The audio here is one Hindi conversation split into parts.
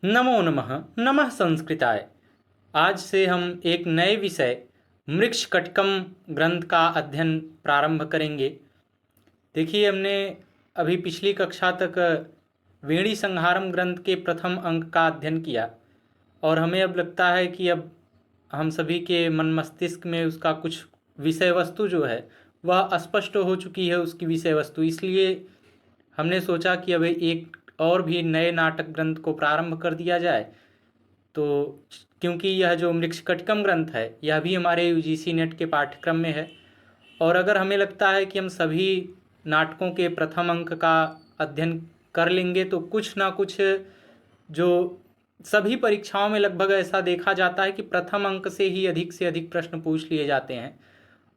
नमो नमः नमः संस्कृताय। आज से हम एक नए विषय मृच्छकटिकम ग्रंथ का अध्ययन प्रारंभ करेंगे। देखिए, हमने अभी पिछली कक्षा तक वेणी संहारम ग्रंथ के प्रथम अंक का अध्ययन किया और हमें अब लगता है कि अब हम सभी के मन मस्तिष्क में उसका कुछ विषय वस्तु जो है वह स्पष्ट हो चुकी है, उसकी विषय वस्तु। इसलिए हमने सोचा कि अब एक और भी नए नाटक ग्रंथ को प्रारंभ कर दिया जाए। तो क्योंकि यह जो मृच्छकटिकम ग्रंथ है यह भी हमारे यूजीसी नेट के पाठ्यक्रम में है और अगर हमें लगता है कि हम सभी नाटकों के प्रथम अंक का अध्ययन कर लेंगे तो कुछ ना कुछ जो सभी परीक्षाओं में लगभग ऐसा देखा जाता है कि प्रथम अंक से ही अधिक से अधिक प्रश्न पूछ लिए जाते हैं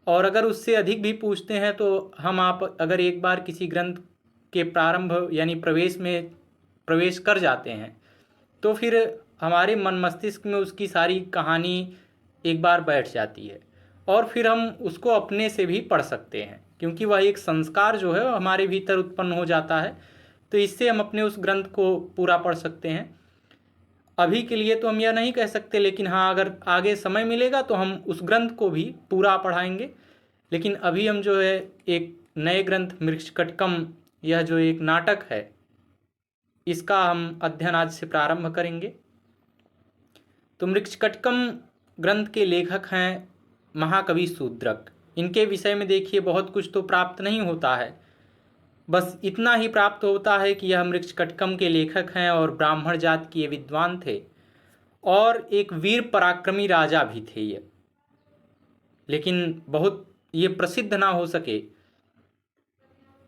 और अगर उससे अधिक भी पूछते हैं तो आप अगर एक बार किसी ग्रंथ के प्रारंभ यानी प्रवेश में प्रवेश कर जाते हैं तो फिर हमारे मन मस्तिष्क में उसकी सारी कहानी एक बार बैठ जाती है और फिर हम उसको अपने से भी पढ़ सकते हैं, क्योंकि वह एक संस्कार जो है वो हमारे भीतर उत्पन्न हो जाता है। तो इससे हम अपने उस ग्रंथ को पूरा पढ़ सकते हैं। अभी के लिए तो हम यह नहीं कह सकते, लेकिन हाँ, अगर आगे समय मिलेगा तो हम उस ग्रंथ को भी पूरा पढ़ाएंगे। लेकिन अभी हम जो है एक नए ग्रंथ मृच्छकटिकम, यह जो एक नाटक है, इसका हम अध्ययन आज से प्रारंभ करेंगे। तो मृच्छकटिकम ग्रंथ के लेखक हैं महाकवि शूद्रक। इनके विषय में देखिए बहुत कुछ तो प्राप्त नहीं होता है, बस इतना ही प्राप्त होता है कि यह मृच्छकटिकम के लेखक हैं और ब्राह्मण जात के ये विद्वान थे और एक वीर पराक्रमी राजा भी थे ये। लेकिन बहुत ये प्रसिद्ध ना हो सके।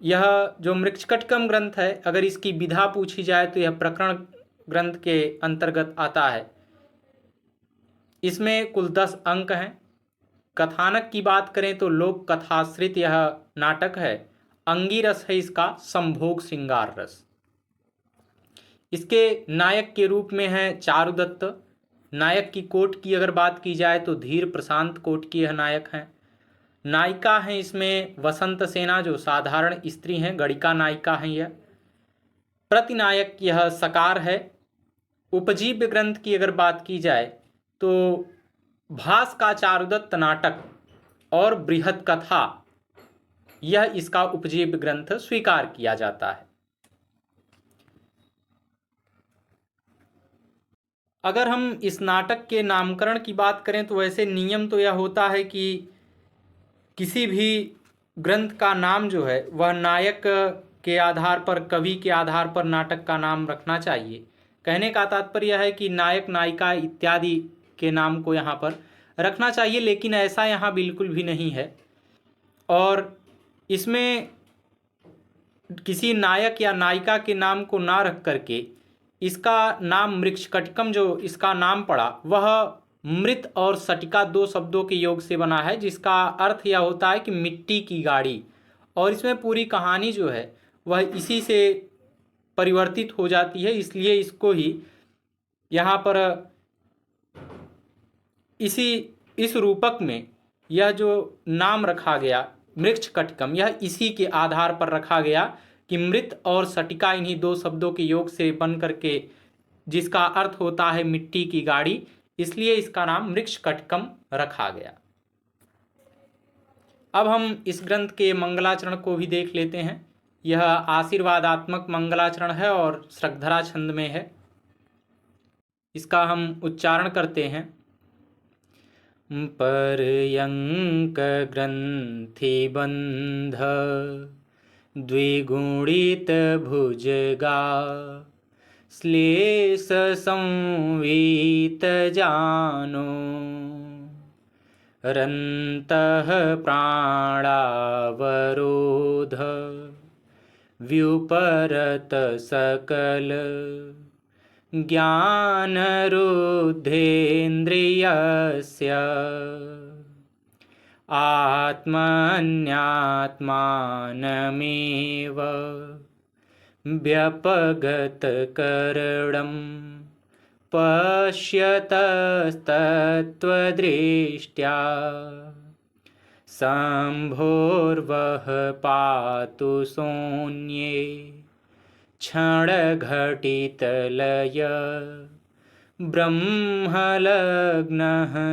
यह जो मृच्छकटिकम ग्रंथ है, अगर इसकी विधा पूछी जाए तो यह प्रकरण ग्रंथ के अंतर्गत आता है। इसमें कुल 10 अंक हैं। कथानक की बात करें तो लोक कथाश्रित यह नाटक है। अंगिरस है इसका संभोग श्रृंगार रस। इसके नायक के रूप में है चारुदत्त। नायक की कोट की अगर बात की जाए तो धीर प्रशांत कोट की यह नायक हैं। नायिका हैं इसमें वसंत सेना, जो साधारण स्त्री हैं, गणिका नायिका हैं यह। प्रतिनायक यह सकार है। उपजीव्य ग्रंथ की अगर बात की जाए तो भास का चारुदत्त नाटक और बृहद कथा, यह इसका उपजीव्य ग्रंथ स्वीकार किया जाता है। अगर हम इस नाटक के नामकरण की बात करें तो वैसे नियम तो यह होता है कि किसी भी ग्रंथ का नाम जो है वह नायक के आधार पर, कवि के आधार पर नाटक का नाम रखना चाहिए। कहने का तात्पर्य है कि नायक नायिका इत्यादि के नाम को यहाँ पर रखना चाहिए, लेकिन ऐसा यहाँ बिल्कुल भी नहीं है। और इसमें किसी नायक या नायिका के नाम को ना रख करके इसका नाम मृच्छकटिकम, जो इसका नाम पड़ा, वह मृत और सटिका 2 शब्दों के योग से बना है, जिसका अर्थ यह होता है कि मिट्टी की गाड़ी। और इसमें पूरी कहानी जो है वह इसी से परिवर्तित हो जाती है, इसलिए इसको ही यहाँ पर इस रूपक में यह जो नाम रखा गया मृच्छकटिकम, यह इसी के आधार पर रखा गया कि मृत और सटिका इन्हीं 2 शब्दों के योग से बन करके, जिसका अर्थ होता है मिट्टी की गाड़ी, इसलिए इसका नाम मृच्छकटिकम रखा गया। अब हम इस ग्रंथ के मंगलाचरण को भी देख लेते हैं। यह आशीर्वादात्मक मंगलाचरण है और श्रद्धरा छंद में है। इसका हम उच्चारण करते हैं। पर्यंक ग्रंथि बंध द्विगुणित भुजगा श्लेष संवीत जानो रंतः प्राणावरोध व्युपरत सकल ज्ञानरुद्धेन्द्रियस्य आत्मन्यात्मानमेव व्यपगतकरणं पश्यतस्तत्त्वदृष्ट्या शम्भोर्वः पातु शून्ये क्षण घटित लय ब्रह्मलग्नः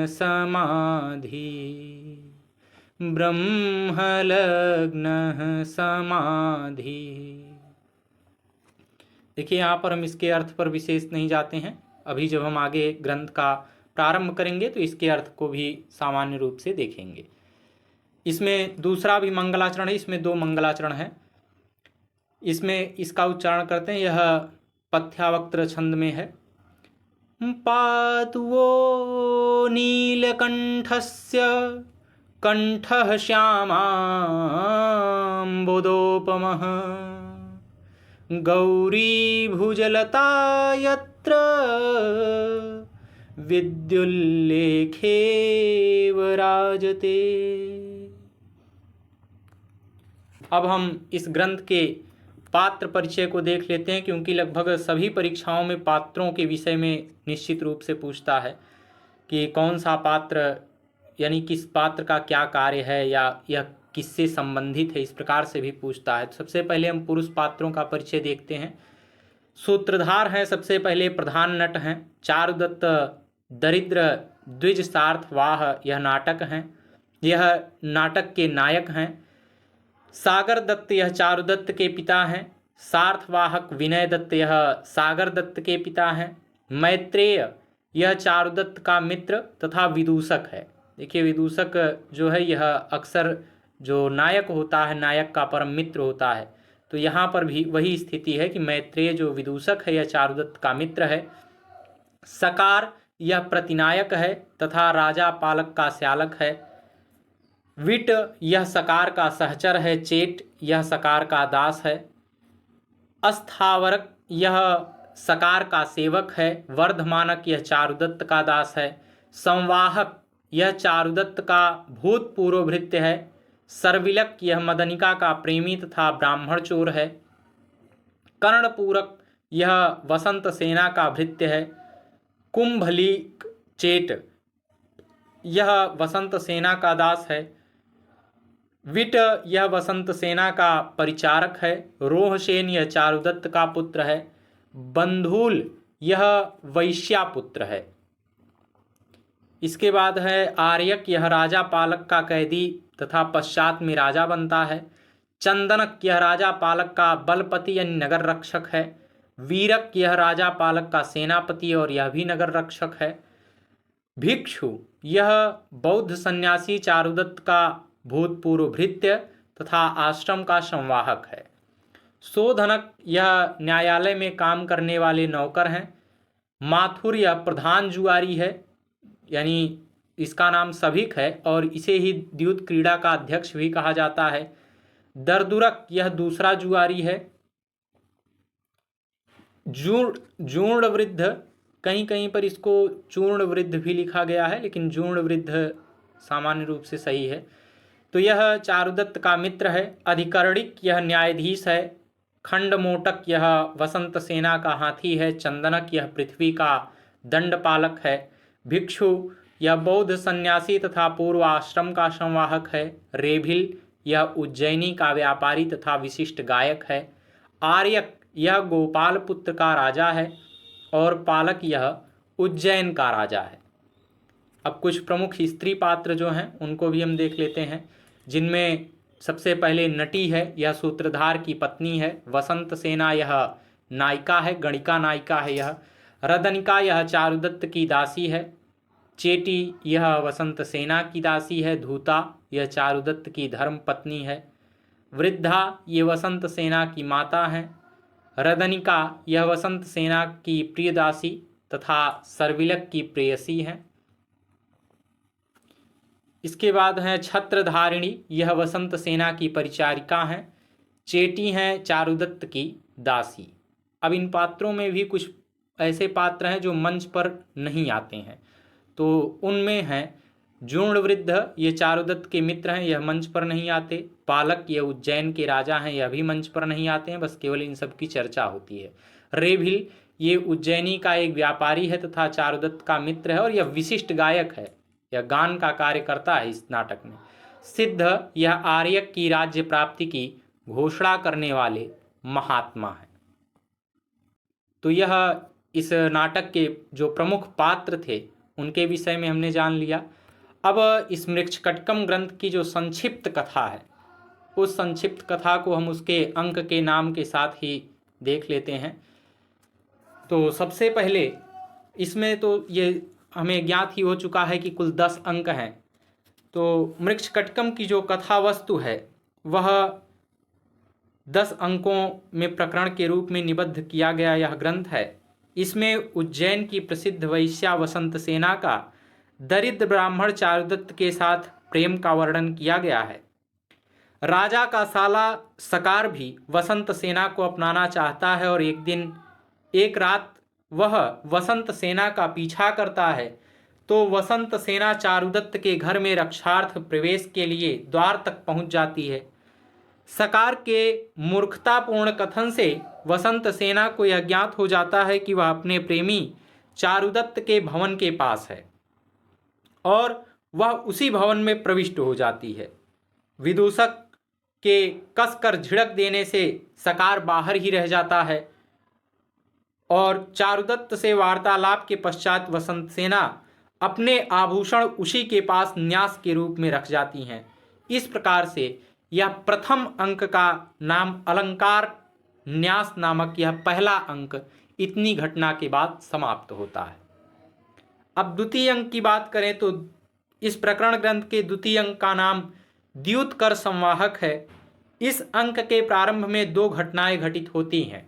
समाधि ब्रह्मलग्नः समाधि। देखिए यहाँ पर हम इसके अर्थ पर विशेष नहीं जाते हैं। अभी जब हम आगे ग्रंथ का प्रारंभ करेंगे तो इसके अर्थ को भी सामान्य रूप से देखेंगे। इसमें दूसरा भी मंगलाचरण है, इसमें 2 मंगलाचरण है। इसमें इसका उच्चारण करते हैं, यह पथ्यावक्त्र छंद में है। पातुवो नीलकंठस्य कंठः श्यामाम्बुदोपमः गौरीभुजलता यत्र विद्युल्लेखेव राजते। अब हम इस ग्रंथ के पात्र परिचय को देख लेते हैं, क्योंकि लगभग सभी परीक्षाओं में पात्रों के विषय में निश्चित रूप से पूछता है कि कौन सा पात्र, यानी किस पात्र का क्या कार्य है या यह किससे संबंधित है, इस प्रकार से भी पूछता है। तो सबसे पहले हम पुरुष पात्रों का परिचय देखते हैं। सूत्रधार हैं सबसे पहले, प्रधान नट हैं चारुदत्त दरिद्र द्विज सार्थवाह, यह नाटक हैं, यह नाटक के नायक हैं। सागर दत्त यह चारुदत्त के पिता हैं। सार्थवाहक विनय दत्त यह सागर दत्त के पिता हैं। मैत्रेय यह चारुदत्त का मित्र तथा विदूषक है। देखिए विदूषक जो है यह अक्सर जो नायक होता है, नायक का परम मित्र होता है। तो यहाँ पर भी वही स्थिति है कि मैत्रेय जो विदूषक है यह चारुदत्त का मित्र है। सकार यह प्रतिनायक है तथा राजा पालक का श्यालक है। विट यह सकार का सहचर है। चेट यह सकार का दास है। अस्थावरक यह सकार का सेवक है। वर्धमानक यह चारुदत्त का दास है। संवाहक यह चारुदत्त का भूतपूर्व भृत्य है। सर्विलक यह मदनिका का प्रेमी तथा ब्राह्मण चोर है। कर्णपूरक यह वसंत सेना का भृत्य है। कुंभलीक चेट यह वसंत सेना का दास है। विट यह वसंत सेना का परिचारक है। रोहसेन यह चारुदत्त का पुत्र है। बंधुल यह वैश्यापुत्र है। इसके बाद है आर्यक, यह राजा पालक का कैदी तथा पश्चात में राजा बनता है। चंदनक यह राजा पालक का बलपति यानी नगर रक्षक है। वीरक यह राजा पालक का सेनापति और यह भी नगर रक्षक है। भिक्षु यह बौद्ध सन्यासी चारुदत्त का भूतपूर्व भृत्य तथा आश्रम का संवाहक है। शोधनक यह न्यायालय में काम करने वाले नौकर हैं। माथुर यह प्रधान जुआरी है, यानी इसका नाम सभिक है और इसे ही द्यूत क्रीड़ा का अध्यक्ष भी कहा जाता है। दरदुरक यह दूसरा जुआरी है। जूर्ण वृद्ध, कहीं कहीं पर इसको चूर्ण वृद्ध भी लिखा गया है, लेकिन जूर्ण वृद्ध सामान्य रूप से सही है। तो यह चारुदत्त का मित्र है। अधिकरणिक यह न्यायाधीश है। खंडमोटक यह वसंत सेना का हाथी है। चंदनक यह पृथ्वी का दंडपालक है। भिक्षु यह बौद्ध सन्यासी तथा पूर्व आश्रम का संवाहक है। रेभिल यह उज्जैनी का व्यापारी तथा विशिष्ट गायक है। आर्यक यह गोपालपुत्र का राजा है और पालक यह उज्जैन का राजा है। अब कुछ प्रमुख स्त्री पात्र जो हैं उनको भी हम देख लेते हैं, जिनमें सबसे पहले नटी है, यह सूत्रधार की पत्नी है। वसंत सेना यह नायिका है, गणिका नायिका है यह। रदनिका यह चारुदत्त की दासी है। चेटी यह वसंत सेना की दासी है। धूता यह चारुदत्त की धर्म पत्नी है। वृद्धा ये वसंत सेना की माता हैं। रदनिका यह वसंत सेना की प्रिय दासी तथा सर्विलक की प्रेयसी हैं। इसके बाद हैं छत्रधारिणी, यह वसंत सेना की परिचारिका हैं। चेटी हैं चारुदत्त की दासी। अब इन पात्रों में भी कुछ ऐसे पात्र हैं जो मंच पर नहीं आते हैं, तो उनमें हैं जूर्णवृद्ध, ये चारुदत्त के मित्र हैं, यह मंच पर नहीं आते। पालक ये उज्जैन के राजा हैं, यह भी मंच पर नहीं आते हैं, बस केवल इन सब की चर्चा होती है। रेभिल ये उज्जैनी का एक व्यापारी है तथा चारुदत्त का मित्र है और यह विशिष्ट गायक है, यह गान का कार्य करता है इस नाटक में। सिद्ध यह आर्यक की राज्य प्राप्ति की घोषणा करने वाले महात्मा हैं। तो यह इस नाटक के जो प्रमुख पात्र थे उनके विषय में हमने जान लिया। अब इस मृक्षकटकम ग्रंथ की जो संक्षिप्त कथा है, उस संक्षिप्त कथा को हम उसके अंक के नाम के साथ ही देख लेते हैं। तो सबसे पहले इसमें तो ये हमें ज्ञात ही हो चुका है कि कुल 10 अंक हैं। तो मृक्षकटकम की जो कथा वस्तु है वह 10 अंकों में प्रकरण के रूप में निबद्ध किया गया यह ग्रंथ है। इसमें उज्जैन की प्रसिद्ध वैश्या वसंत सेना का दरिद्र ब्राह्मण चारुदत्त के साथ प्रेम का वर्णन किया गया है। राजा का साला सकार भी वसंत सेना को अपनाना चाहता है और एक रात वह वसंत सेना का पीछा करता है तो वसंत सेना चारुदत्त के घर में रक्षार्थ प्रवेश के लिए द्वार तक पहुंच जाती है। सकार के मूर्खतापूर्ण कथन से वसंत सेना को यह ज्ञात हो जाता है कि वह अपने प्रेमी चारुदत्त के भवन के पास है और वह उसी भवन में प्रविष्ट हो जाती है। विदूषक के कसकर झिड़क देने से सकार बाहर ही रह जाता है और चारुदत्त से वार्तालाप के पश्चात वसंत सेना अपने आभूषण उसी के पास न्यास के रूप में रख जाती हैं। इस प्रकार से यह प्रथम अंक का नाम अलंकार न्यास नामक यह पहला अंक इतनी घटना के बाद समाप्त होता है। अब द्वितीय अंक की बात करें तो इस प्रकरण ग्रंथ के द्वितीय अंक का नाम द्युतकर संवाहक है। इस अंक के प्रारंभ में 2 घटनाएं घटित होती हैं।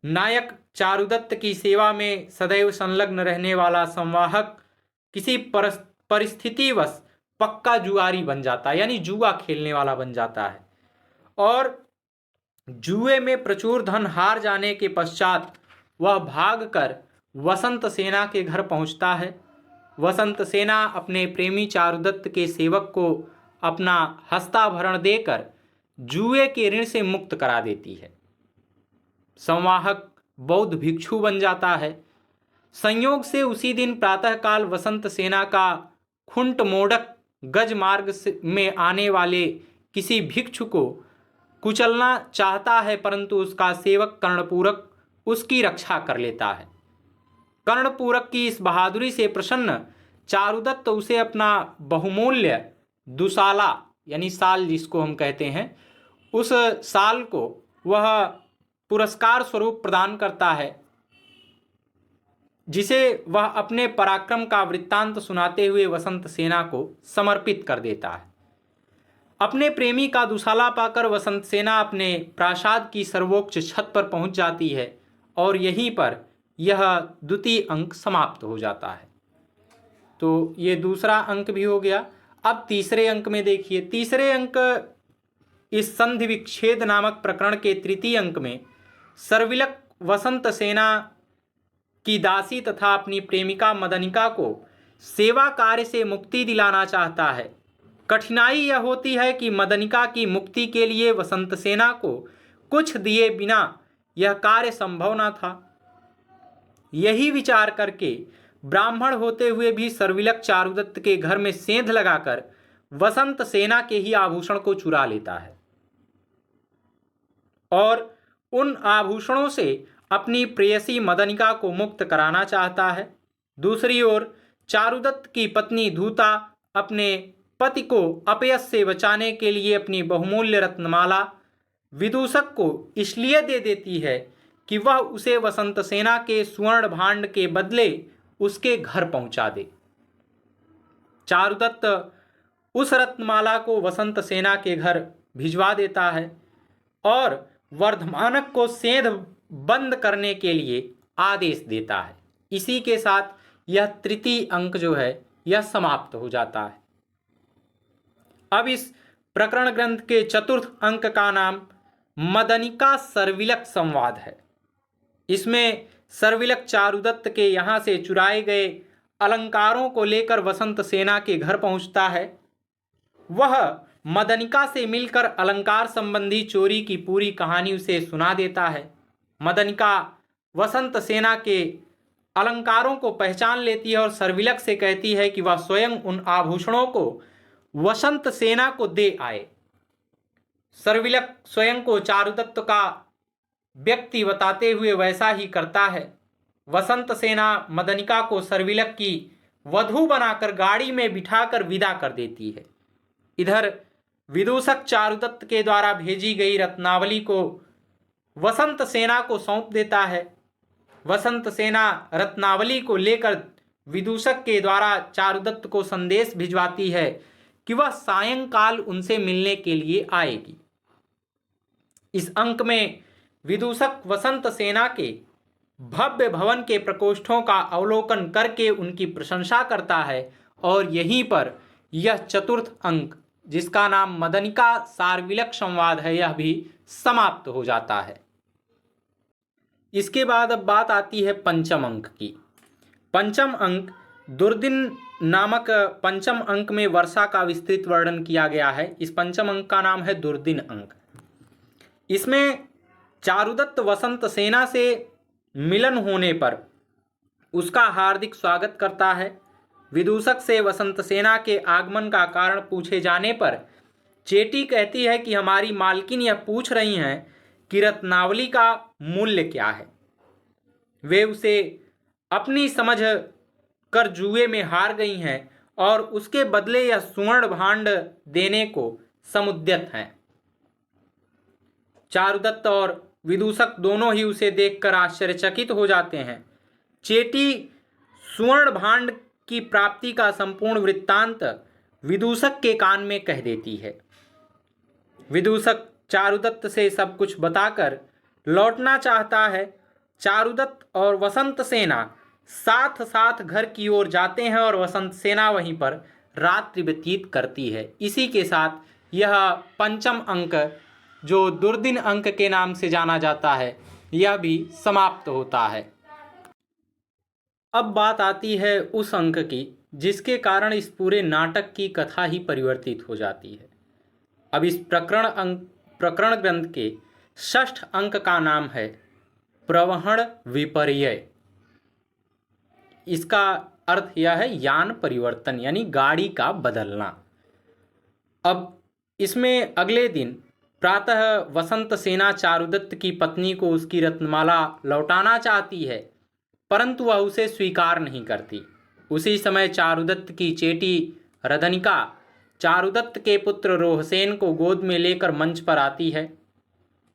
नायक चारुदत्त की सेवा में सदैव संलग्न रहने वाला संवाहक किसी परिस्थितिवश पक्का जुआरी बन जाता है, यानी जुआ खेलने वाला बन जाता है और जुए में प्रचुर धन हार जाने के पश्चात वह भागकर वसंत सेना के घर पहुंचता है। वसंत सेना अपने प्रेमी चारुदत्त के सेवक को अपना हस्ताभरण देकर जुए के ऋण से मुक्त करा देती है। संवाहक बौद्ध भिक्षु बन जाता है। संयोग से उसी दिन प्रातःकाल वसंत सेना का खुंट मोड़क गज मार्ग में आने वाले किसी भिक्षु को कुचलना चाहता है, परंतु उसका सेवक कर्णपूरक उसकी रक्षा कर लेता है। कर्णपूरक की इस बहादुरी से प्रसन्न चारुदत्त उसे अपना बहुमूल्य दुसाला यानी साल जिसको हम कहते हैं, उस साल को वह पुरस्कार स्वरूप प्रदान करता है, जिसे वह अपने पराक्रम का वृत्तांत सुनाते हुए वसंत सेना को समर्पित कर देता है। अपने प्रेमी का दुसाला पाकर वसंत सेना अपने प्रासाद की सर्वोच्च छत पर पहुंच जाती है और यहीं पर यह द्वितीय अंक समाप्त हो जाता है। तो ये दूसरा अंक भी हो गया। अब तीसरे अंक में देखिए, तीसरे अंक इस संधि विच्छेद नामक प्रकरण के तृतीय अंक में सर्विलक वसंत सेना की दासी तथा अपनी प्रेमिका मदनिका को सेवा कार्य से मुक्ति दिलाना चाहता है। कठिनाई यह होती है कि मदनिका की मुक्ति के लिए वसंत सेना को कुछ दिए बिना यह कार्य संभव न था। यही विचार करके ब्राह्मण होते हुए भी सर्विलक चारुदत्त के घर में सेंध लगाकर वसंत सेना के ही आभूषण को चुरा लेता है और उन आभूषणों से अपनी प्रेयसी मदनिका को मुक्त कराना चाहता है। दूसरी ओर चारुदत्त की पत्नी धूता अपने पति को अपयश से बचाने के लिए अपनी बहुमूल्य रत्नमाला विदूषक को इसलिए दे देती है कि वह उसे वसंत सेना के स्वर्ण भांड के बदले उसके घर पहुंचा दे। चारुदत्त उस रत्नमाला को वसंत सेना के घर भिजवा देता है और वर्धमानक को सेंध बंद करने के लिए आदेश देता है। इसी के साथ यह तृतीय अंक जो है यह समाप्त हो जाता है। अब इस प्रकरण ग्रंथ के चतुर्थ अंक का नाम मदनिका सर्विलक संवाद है। इसमें सर्विलक चारुदत्त के यहाँ से चुराए गए अलंकारों को लेकर वसंत सेना के घर पहुँचता है। वह मदनिका से मिलकर अलंकार संबंधी चोरी की पूरी कहानी उसे सुना देता है। मदनिका वसंत सेना के अलंकारों को पहचान लेती है और सर्विलक से कहती है कि वह स्वयं उन आभूषणों को वसंत सेना को दे आए। सर्विलक स्वयं को चारुदत्त का व्यक्ति बताते हुए वैसा ही करता है। वसंत सेना मदनिका को सर्विलक की वधू बनाकर गाड़ी में बिठाकर विदा कर देती है। इधर विदूषक चारुदत्त के द्वारा भेजी गई रत्नावली को वसंत सेना को सौंप देता है। वसंत सेना रत्नावली को लेकर विदूषक के द्वारा चारुदत्त को संदेश भिजवाती है कि वह सायंकाल उनसे मिलने के लिए आएगी। इस अंक में विदूषक वसंत सेना के भव्य भवन के प्रकोष्ठों का अवलोकन करके उनकी प्रशंसा करता है और यहीं पर यह चतुर्थ अंक, जिसका नाम मदनिका सार्विलक संवाद है, यह भी समाप्त हो जाता है। इसके बाद अब बात आती है पंचम अंक की। पंचम अंक दुर्दिन नामक पंचम अंक में वर्षा का विस्तृत वर्णन किया गया है। इस पंचम अंक का नाम है दुर्दिन अंक। इसमें चारुदत्त वसंत सेना से मिलन होने पर उसका हार्दिक स्वागत करता है। विदूषक से वसंत सेना के आगमन का कारण पूछे जाने पर चेटी कहती है कि हमारी मालकिन यह पूछ रही हैं कि रत्नावली का मूल्य क्या है। वे उसे अपनी समझ कर जुए में हार गई हैं और उसके बदले यह स्वर्ण भांड देने को समुद्यत हैं। चारुदत्त और विदूषक दोनों ही उसे देखकर आश्चर्यचकित हो जाते हैं। चेटी स्वर्ण भांड की प्राप्ति का संपूर्ण वृत्तांत विदूषक के कान में कह देती है। विदूषक चारुदत्त से सब कुछ बताकर लौटना चाहता है। चारुदत्त और वसंत सेना साथ साथ घर की ओर जाते हैं और वसंत सेना वहीं पर रात्रि व्यतीत करती है। इसी के साथ यह पंचम अंक, जो दुर्दिन अंक के नाम से जाना जाता है, यह भी समाप्त होता है। अब बात आती है उस अंक की जिसके कारण इस पूरे नाटक की कथा ही परिवर्तित हो जाती है। अब इस प्रकरण ग्रंथ के षष्ठ अंक का नाम है प्रवहण विपर्यय। इसका अर्थ यह है यान परिवर्तन, यानी गाड़ी का बदलना। अब इसमें अगले दिन प्रातः वसंत सेना चारुदत्त की पत्नी को उसकी रत्नमाला लौटाना चाहती है, परंतु वह उसे स्वीकार नहीं करती। उसी समय चारुदत्त की चेटी रदनिका चारुदत्त के पुत्र रोहसेन को गोद में लेकर मंच पर आती है।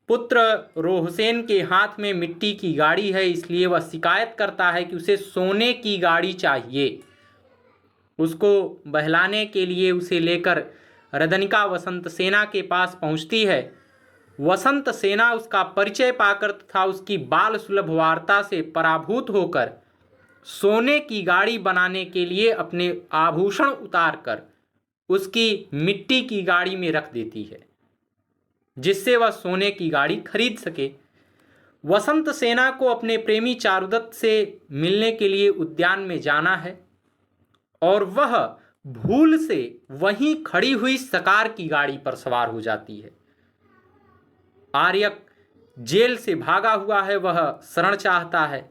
पुत्र रोहसेन के हाथ में मिट्टी की गाड़ी है, इसलिए वह शिकायत करता है कि उसे सोने की गाड़ी चाहिए। उसको बहलाने के लिए उसे लेकर रदनिका वसंत सेना के पास पहुंचती है। वसंत सेना उसका परिचय पाकर तथा उसकी बाल सुलभ वार्ता से पराभूत होकर सोने की गाड़ी बनाने के लिए अपने आभूषण उतारकर उसकी मिट्टी की गाड़ी में रख देती है, जिससे वह सोने की गाड़ी खरीद सके। वसंत सेना को अपने प्रेमी चारुदत्त से मिलने के लिए उद्यान में जाना है और वह भूल से वहीं खड़ी हुई सकार की गाड़ी पर सवार हो जाती है। आर्यक जेल से भागा हुआ है, वह शरण चाहता है।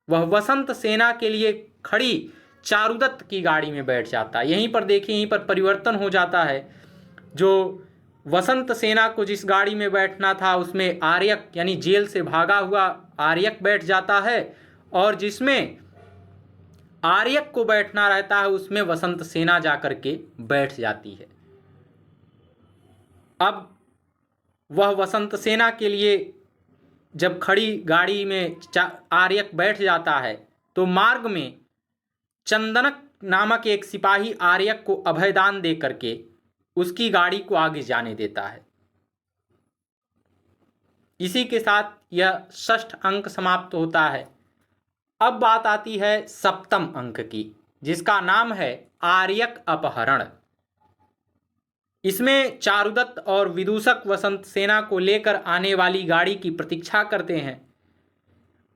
वह वसंत सेना के लिए खड़ी चारुदत्त की गाड़ी में बैठ जाता है। यहीं पर देखिए, यहीं पर परिवर्तन हो जाता है। जो वसंत सेना को जिस गाड़ी में बैठना था उसमें आर्यक यानी जेल से भागा हुआ आर्यक बैठ जाता है, और जिसमें आर्यक को बैठना रहता है उसमें वसंत सेना जाकर के बैठ जाती है। अब वह वसंत सेना के लिए जब खड़ी गाड़ी में आर्यक बैठ जाता है तो मार्ग में चंदनक नामक एक सिपाही आर्यक को अभयदान दे करके उसकी गाड़ी को आगे जाने देता है। इसी के साथ यह षष्ठ अंक समाप्त होता है। अब बात आती है सप्तम अंक की, जिसका नाम है आर्यक अपहरण। इसमें चारुदत्त और विदूषक वसंत सेना को लेकर आने वाली गाड़ी की प्रतीक्षा करते हैं।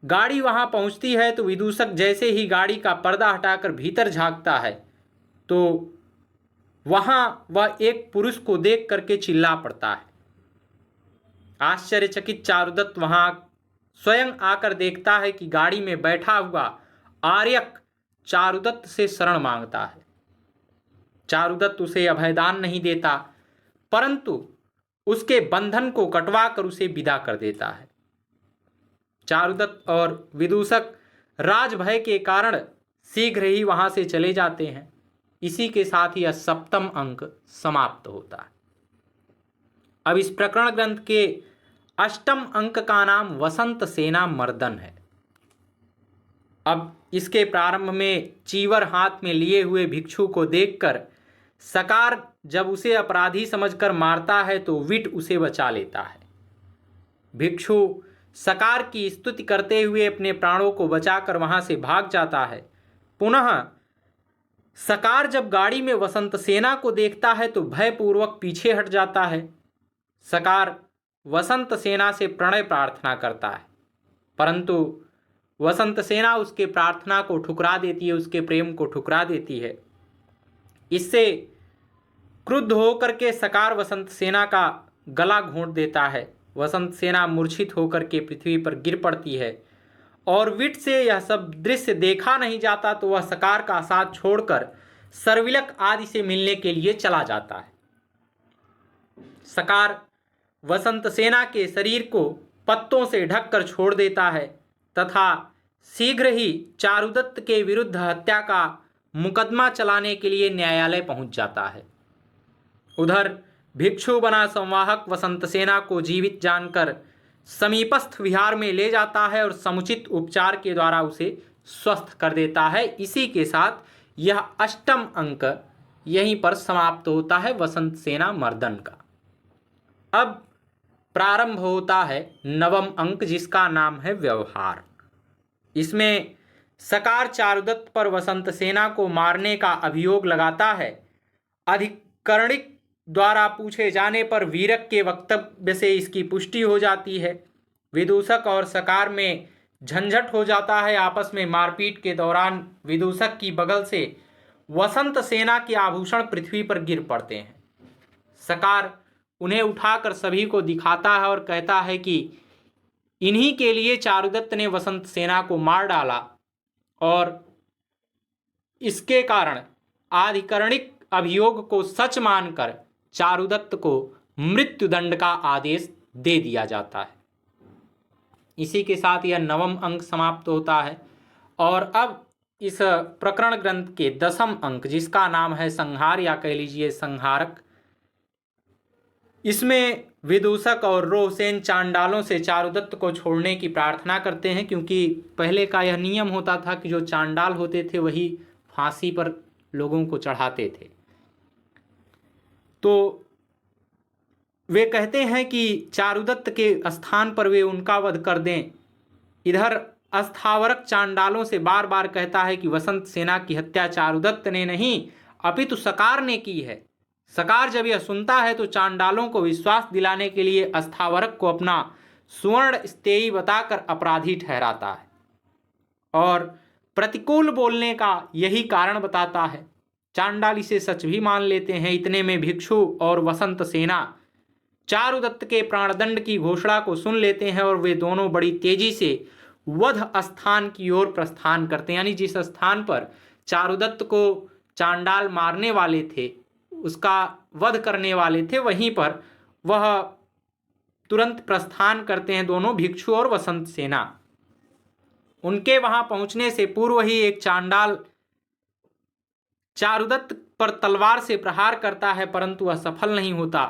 गाड़ी वहां पहुंचती है तो विदूषक जैसे ही गाड़ी का पर्दा हटाकर भीतर झांकता है तो वहां वह एक पुरुष को देख करके चिल्ला पड़ता है। आश्चर्यचकित चारुदत्त वहां स्वयं आकर देखता है कि गाड़ी में बैठा हुआ आर्यक चारुदत्त से शरण मांगता है। चारुदत्त उसे अभयदान नहीं देता, परंतु उसके बंधन को कटवा कर उसे विदा कर देता है। चारुदत्त और विदूषक राजभय के कारण शीघ्र ही वहां से चले जाते हैं। इसी के साथ यह सप्तम अंक समाप्त होता है। अब इस प्रकरण ग्रंथ के अष्टम अंक का नाम वसंत सेना मर्दन है। अब इसके प्रारंभ में चीवर हाथ में लिए हुए भिक्षु को देखकर सकार जब उसे अपराधी समझकर मारता है तो विट उसे बचा लेता है। भिक्षु सकार की स्तुति करते हुए अपने प्राणों को बचाकर वहां से भाग जाता है। पुनः सकार जब गाड़ी में वसंत सेना को देखता है तो भयपूर्वक पीछे हट जाता है। सकार वसंत सेना से प्रणय प्रार्थना करता है, परंतु वसंत सेना उसके प्रार्थना को ठुकरा देती है, उसके प्रेम को ठुकरा देती है। इससे क्रुद्ध होकर के सकार वसंत सेना का गला घोंट देता है। वसंत सेना मूर्छित होकर के पृथ्वी पर गिर पड़ती है और विट से यह सब दृश्य देखा नहीं जाता तो वह सकार का साथ छोड़कर सर्विलक आदि से मिलने के लिए चला जाता है। सकार वसंत सेना के शरीर को पत्तों से ढककर छोड़ देता है तथा शीघ्र ही चारुदत्त के विरुद्ध हत्या का मुकदमा चलाने के लिए न्यायालय पहुंच जाता है। उधर भिक्षु बना संवाहक वसंत सेना को जीवित जानकर समीपस्थ विहार में ले जाता है और समुचित उपचार के द्वारा उसे स्वस्थ कर देता है। इसी के साथ यह अष्टम अंक यहीं पर समाप्त होता है वसंत सेना मर्दन का। अब प्रारंभ होता है नवम अंक जिसका नाम है व्यवहार। इसमें सकार चारुदत्त पर वसंत सेना को मारने का अभियोग लगाता है। अधिकरणिक द्वारा पूछे जाने पर वीरक के वक्तव्य से इसकी पुष्टि हो जाती है। विदूषक और सकार में झंझट हो जाता है। आपस में मारपीट के दौरान विदूषक की बगल से वसंत सेना के आभूषण पृथ्वी पर गिर पड़ते हैं। सकार उन्हें उठाकर सभी को दिखाता है और कहता है कि इन्हीं के लिए चारुदत्त ने वसंत सेना को मार डाला और इसके कारण आधिकरणिक अभियोग को सच मानकर चारुदत्त को मृत्युदंड का आदेश दे दिया जाता है। इसी के साथ यह नवम अंक समाप्त होता है और अब इस प्रकरण ग्रंथ के दसम अंक जिसका नाम है संहार या कह लीजिए संहारक, इसमें विदूषक और रोहसेन चांडालों से चारुदत्त को छोड़ने की प्रार्थना करते हैं, क्योंकि पहले का यह नियम होता था कि जो चांडाल होते थे वही फांसी पर लोगों को चढ़ाते थे। तो वे कहते हैं कि चारुदत्त के स्थान पर वे उनका वध कर दें। इधर अस्थावरक चांडालों से बार बार कहता है कि वसंत सेना की हत्या चारुदत्त ने नहीं अपितु सकार ने की है। सकार जब यह सुनता है तो चांडालों को विश्वास दिलाने के लिए अस्थावरक को अपना सुवर्ण स्तेयी बताकर अपराधी ठहराता है और प्रतिकूल बोलने का यही कारण बताता है। चांडाल इसे सच भी मान लेते हैं। इतने में भिक्षु और वसंत सेना चारुदत्त के प्राणदंड की घोषणा को सुन लेते हैं और वे दोनों बड़ी तेजी से वध स्थान की ओर प्रस्थान करते हैं। यानी जिस स्थान पर चारुदत्त को चांडाल मारने वाले थे, उसका वध करने वाले थे, वहीं पर वह तुरंत प्रस्थान करते हैं दोनों भिक्षु और वसंत सेना। उनके वहां पहुंचने से पूर्व ही एक चांडाल चारुदत्त पर तलवार से प्रहार करता है, परंतु वह सफल नहीं होता।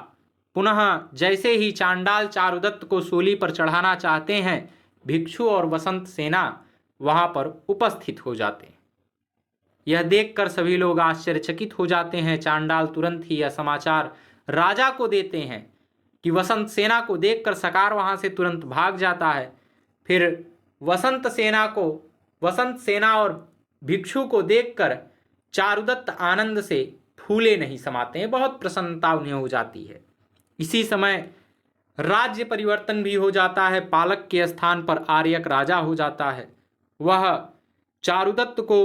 पुनः जैसे ही चांडाल चारुदत्त को सूली पर चढ़ाना चाहते हैं, भिक्षु और वसंत सेना वहां पर उपस्थित हो जाते हैं। यह देखकर सभी लोग आश्चर्यचकित हो जाते हैं। चांडाल तुरंत ही यह समाचार राजा को देते हैं कि वसंत सेना को देखकर सकार वहां से तुरंत भाग जाता है। फिर वसंत सेना और भिक्षु को देखकर चारुदत्त आनंद से फूले नहीं समाते हैं, बहुत प्रसन्नता उन्हें हो जाती है। इसी समय राज्य परिवर्तन भी हो जाता है। पालक के स्थान पर आर्यक राजा हो जाता है। वह चारुदत्त को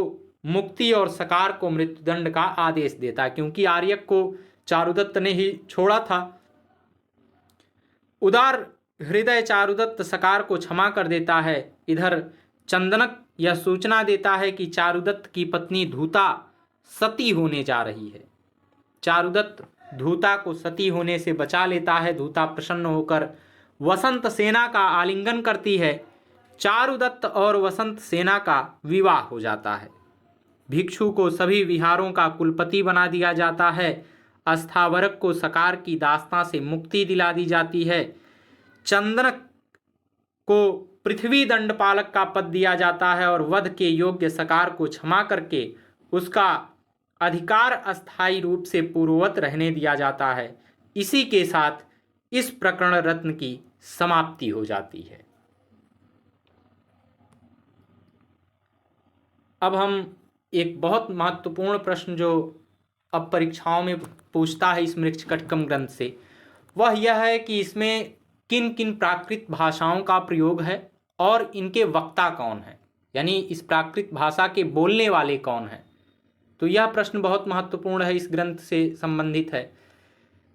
मुक्ति और सकार को मृत्युदंड का आदेश देता है, क्योंकि आर्यक को चारुदत्त ने ही छोड़ा था। उदार हृदय चारुदत्त सकार को क्षमा कर देता है। इधर चंदनक यह सूचना देता है कि चारुदत्त की पत्नी धूता सती होने जा रही है। चारुदत्त धूता को सती होने से बचा लेता है। धूता प्रसन्न होकर वसंत सेना का आलिंगन करती है। चारुदत्त और वसंत सेना का विवाह हो जाता है। भिक्षु को सभी विहारों का कुलपति बना दिया जाता है। अस्थावरक को सकार की दास्तां से मुक्ति दिला दी जाती है। चंदनक को पृथ्वी दंडपालक का पद दिया जाता है और वध के योग्य सकार को क्षमा करके उसका अधिकार अस्थायी रूप से पूर्ववत रहने दिया जाता है। इसी के साथ इस प्रकरण रत्न की समाप्ति हो जाती है। अब हम एक बहुत महत्वपूर्ण प्रश्न जो अब परीक्षाओं में पूछता है इस मृच्छकटकम ग्रंथ से, वह यह है कि इसमें किन किन प्राकृत भाषाओं का प्रयोग है और इनके वक्ता कौन है, यानी इस प्राकृत भाषा के बोलने वाले कौन हैं। तो यह प्रश्न बहुत महत्वपूर्ण है, इस ग्रंथ से संबंधित है।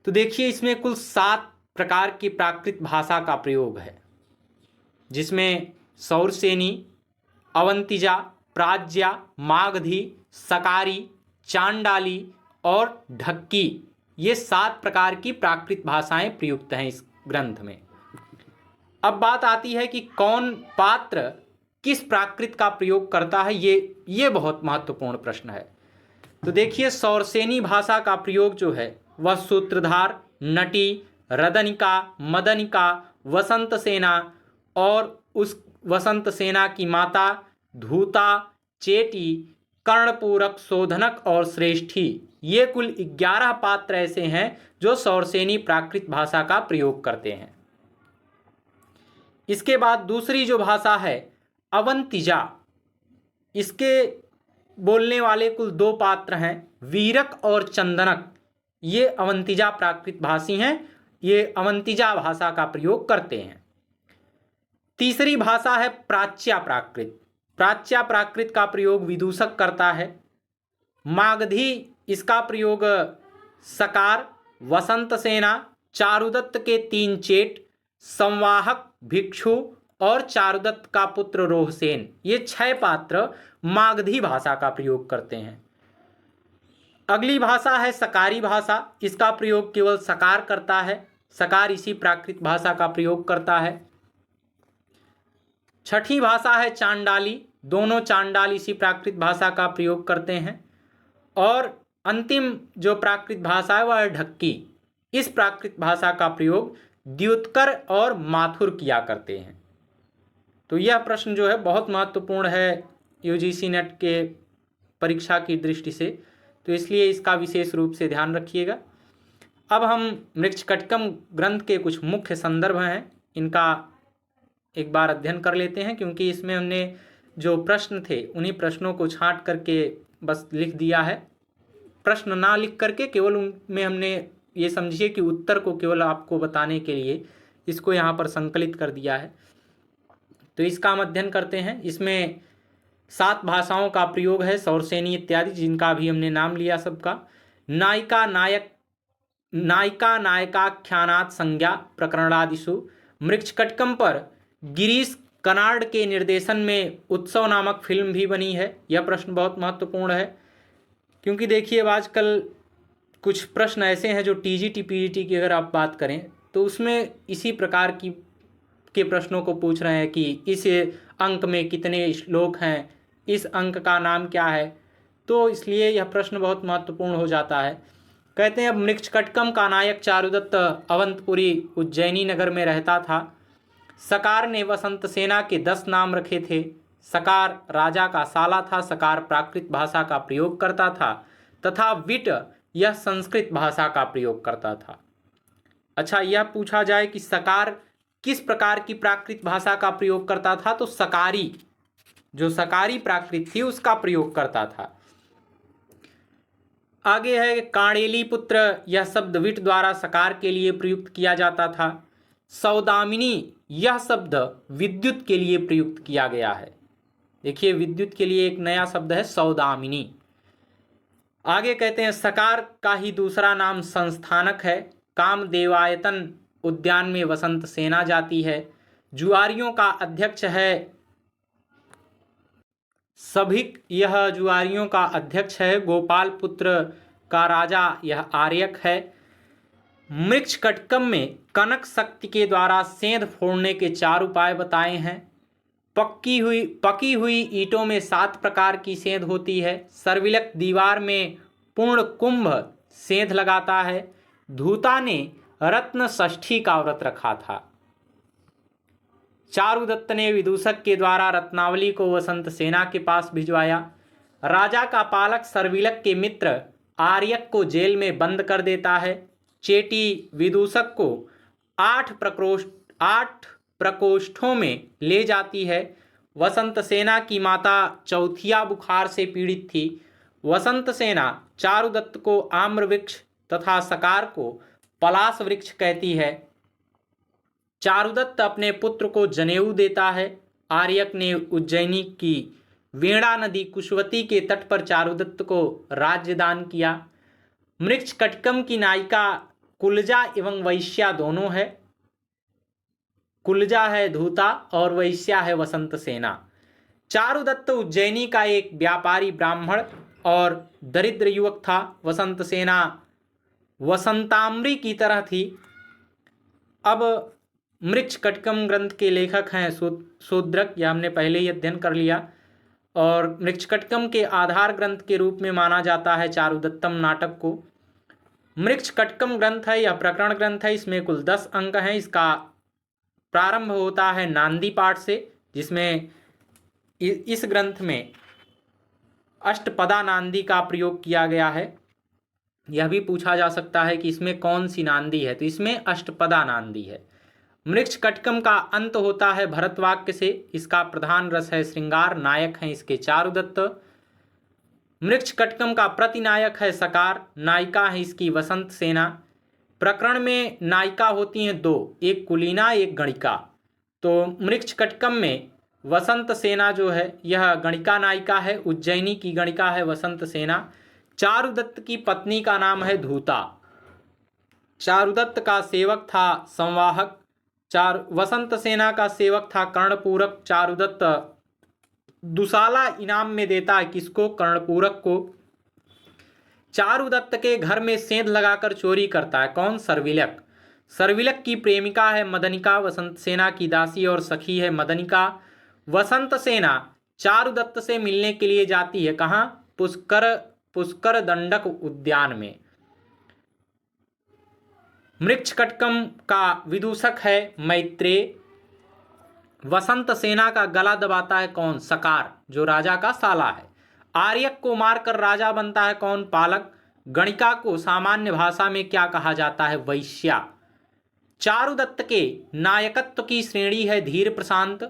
तो देखिए, इसमें कुल 7 प्रकार की प्राकृत भाषा का प्रयोग है, जिसमें सौरसेनी, अवंतिजा, प्राज्या, मागधी, सकारी, चांडाली और ढक्की, ये 7 प्रकार की प्राकृत भाषाएं प्रयुक्त हैं इस ग्रंथ में। अब बात आती है कि कौन पात्र किस प्राकृत का प्रयोग करता है, ये बहुत महत्वपूर्ण प्रश्न है। तो देखिए, सौरसेनी भाषा का प्रयोग जो है वह सूत्रधार, नटी, रदनिका, मदनिका, वसंत सेना और उस वसंत सेना की माता, धूता, चेटी, कर्णपूरक, शोधनक और श्रेष्ठी, ये कुल 11 पात्र ऐसे हैं जो सौरसेनी प्राकृत भाषा का प्रयोग करते हैं। इसके बाद दूसरी जो भाषा है अवंतिजा, इसके बोलने वाले कुल 2 पात्र हैं, वीरक और चंदनक। ये अवंतिजा प्राकृत भाषी हैं, ये अवंतिजा भाषा का प्रयोग करते हैं। तीसरी भाषा है प्राच्या प्राकृत। प्राच्या प्राकृत का प्रयोग विदूषक करता है। मागधी, इसका प्रयोग सकार, वसंत सेना, चारुदत्त के 3 चेट, संवाहक, भिक्षु और चारुदत्त का पुत्र रोहसेन, ये 6 पात्र मागधी भाषा का प्रयोग करते हैं। अगली भाषा है सकारी भाषा। इसका प्रयोग केवल सकार करता है, सकार इसी प्राकृत भाषा का प्रयोग करता है। छठी भाषा है चांडाली। दोनों चांडाल इसी प्राकृत भाषा का प्रयोग करते हैं। और अंतिम जो प्राकृत भाषा है वह है ढक्की। इस प्राकृत भाषा का प्रयोग द्युतकर और माथुर किया करते हैं। तो यह प्रश्न जो है बहुत महत्वपूर्ण है यूजीसी नेट के परीक्षा की दृष्टि से, तो इसलिए इसका विशेष रूप से ध्यान रखिएगा। अब हम मृच्छकटकम ग्रंथ के कुछ मुख्य संदर्भ हैं, इनका एक बार अध्ययन कर लेते हैं, क्योंकि इसमें हमने जो प्रश्न थे उन्हीं प्रश्नों को छांट करके बस लिख दिया है। प्रश्न ना लिख करके केवल उनमें हमने ये समझिए कि उत्तर को केवल आपको बताने के लिए इसको यहाँ पर संकलित कर दिया है। तो इसका हम अध्ययन करते हैं। इसमें 7 भाषाओं का प्रयोग है, सौरसेनी इत्यादि, जिनका भी हमने नाम लिया सबका। नायिका नायकाख्यानात् संज्ञा प्रकरणादिषु। मृच्छकटकम पर गिरीश कर्नाड के निर्देशन में उत्सव नामक फिल्म भी बनी है। यह प्रश्न बहुत महत्वपूर्ण है, क्योंकि देखिए आजकल कुछ प्रश्न ऐसे हैं जो टीजीटी पीजीटी की अगर आप बात करें तो उसमें इसी प्रकार के प्रश्नों को पूछ रहे हैं कि इस अंक में कितने श्लोक हैं, इस अंक का नाम क्या है। तो इसलिए यह प्रश्न बहुत महत्वपूर्ण हो जाता है। कहते हैं अब मृच्छकटकम का नायक चारुदत्त अवंतपुरी उज्जैनी नगर में रहता था। सकार ने वसंत सेना के 10 नाम रखे थे। सकार राजा का साला था। सकार प्राकृत भाषा का प्रयोग करता था तथा विट यह संस्कृत भाषा का प्रयोग करता था। अच्छा, यह पूछा जाए कि सकार किस प्रकार की प्राकृत भाषा का प्रयोग करता था, तो सकारी, जो सकारी प्राकृत थी उसका प्रयोग करता था। आगे है काणेली पुत्र, यह शब्द विट द्वारा सकार के लिए प्रयुक्त किया जाता था। सौदामिनी, यह शब्द विद्युत के लिए प्रयुक्त किया गया है। देखिए, विद्युत के लिए एक नया शब्द है सौदामिनी। आगे कहते हैं सकार का ही दूसरा नाम संस्थानक है। कामदेवायतन उद्यान में वसंत सेना जाती है। जुआरियों का अध्यक्ष है सभिक, यह जुआरियों का अध्यक्ष है। गोपाल पुत्र का राजा यह आर्यक है। मृच्छकटकम में कनक शक्ति के द्वारा सेंध फोड़ने के 4 उपाय बताए हैं। पकी हुई ईंटों में 7 प्रकार की सेंध होती है। सर्विलक दीवार में पूर्ण कुंभ सेंध लगाता है। धूता ने रत्न षष्ठी का व्रत रखा था। चारुदत्त ने विदूषक के द्वारा रत्नावली को वसंत सेना के पास भिजवाया। राजा का पालक सर्विलक के मित्र आर्यक को जेल में बंद कर देता है। चेटी विदूषक को 8 प्रकोष्ठों में ले जाती है। वसंत सेना की माता चौथिया बुखार से पीड़ित थी। वसंत सेना चारुदत्त को आम्र वृक्ष तथा सकार को पलाश वृक्ष कहती है। चारुदत्त अपने पुत्र को जनेऊ देता है। आर्यक ने उज्जैनी की वेणा नदी कुशवती के तट पर चारुदत्त को राज्य दान किया। मृक्ष कटकम की नायिका कुलजा एवं वैश्या दोनों है। कुलजा है धूता और वैश्या है वसंत सेना। चारुदत्त उज्जैनी का एक व्यापारी ब्राह्मण और दरिद्र युवक था। वसंत सेना वसंताम्री की तरह थी। अब मृक्ष कटकम ग्रंथ के लेखक हैं शूद्रक, यह हमने पहले ही अध्ययन कर लिया। और मृक्ष कटकम के आधार ग्रंथ के रूप में माना जाता है चारुदत्तम नाटक को। मृक्ष कटकम ग्रंथ है, यह प्रकरण ग्रंथ है। इसमें कुल 10 अंक हैं। इसका प्रारंभ होता है नांदी पाठ से, जिसमें इस ग्रंथ में अष्टपदा नांदी का प्रयोग किया गया है। यह भी पूछा जा सकता है कि इसमें कौन सी नांदी है, तो इसमें अष्टपदा नांदी है। मृक्ष कटकम का अंत होता है भरतवाक्य से। इसका प्रधान रस है श्रृंगार। नायक हैं इसके चारुदत्त। मृक्ष कटकम का प्रतिनायक है सकार। नायिका है इसकी वसंत सेना। प्रकरण में नायिका होती हैं 2, एक कुलीना एक गणिका। तो मृक्ष कटकम में वसंत सेना जो है यह गणिका नायिका है। उज्जैनी की गणिका है वसंत सेना। चारुदत्त की पत्नी का नाम है धूता। चारुदत्त का सेवक था संवाहक। वसंत सेना का सेवक था कर्णपूरक। चारुदत्त दुसाला इनाम में देता है किसको? कर्णपूरक को। चारुदत्त के घर में सेंध लगाकर चोरी करता है कौन? सर्विलक। सर्विलक की प्रेमिका है मदनिका। वसंत सेना की दासी और सखी है मदनिका। वसंत सेना चारुदत्त से मिलने के लिए जाती है कहाँ? पुष्कर दंडक उद्यान में। मृक्ष कटकम का विदूषक है मैत्रेय। वसंत सेना का गला दबाता है कौन? सकार, जो राजा का साला है। आर्यक को मारकर राजा बनता है कौन? पालक। गणिका को सामान्य भाषा में क्या कहा जाता है? वैश्या। चारुदत्त के नायकत्व की श्रेणी है धीर प्रशांत।